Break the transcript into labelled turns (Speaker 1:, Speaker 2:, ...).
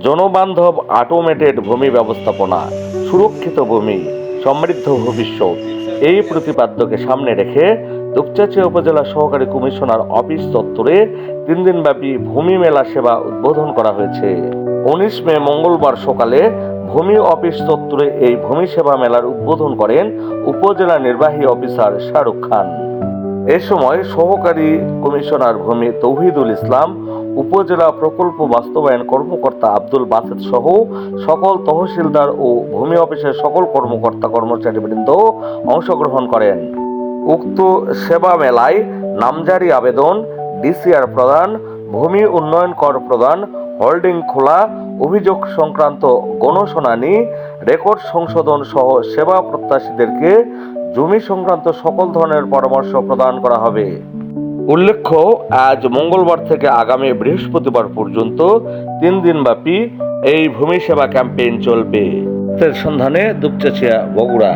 Speaker 1: জনবান্ধব automated ভূমি ব্যবস্থাপনা, সুরক্ষিত ভূমি, সমৃদ্ধ ভবিষ্যৎ এই প্রতিপাদ্যকে সামনে রেখে দুপচাঁচিয়া উপজেলা সহকারী কমিশনার অফিস চত্বরে 3 দিনব্যাপী ভূমি মেলা সেবা উদ্বোধন করা হয়েছে। 19 মে মঙ্গলবার সকালে ভূমি অফিস চত্বরে এই ভূমি সেবা মেলার উদ্বোধন করেন উপজেলা নির্বাহী অফিসার শাহরুখ খান। এ সময় সহকারী কমিশনার ভূমি তৌহিদুল ইসলাম, উপজেলা প্রকল্প বাস্তবায়ন কর্মকর্তা আব্দুল বাসেত সহ সকল তহসিলদার ও ভূমি অফিসের সকল কর্মকর্তা কর্মচারীবৃন্দ অংশগ্রহণ করেন। উক্ত সেবা মেলায় নামজারি আবেদন, ডিসিআর প্রদান, ভূমি উন্নয়ন কর প্রদান, হোল্ডিং খোলা, অভিযোগ সংক্রান্ত গণশুনানি, রেকর্ড সংশোধন সহ সেবা প্রত্যাশীদেরকে জমি সংক্রান্ত সকল ধরনের পরামর্শ প্রদান করা হবে। উল্লেখ্য, আজ মঙ্গলবার থেকে আগামী বৃহস্পতিবার পর্যন্ত 3 দিনব্যাপী এই ভূমি সেবা ক্যাম্পেইন চলবে। সন্ধানে দুপচাঁচিয়া, বগুড়া।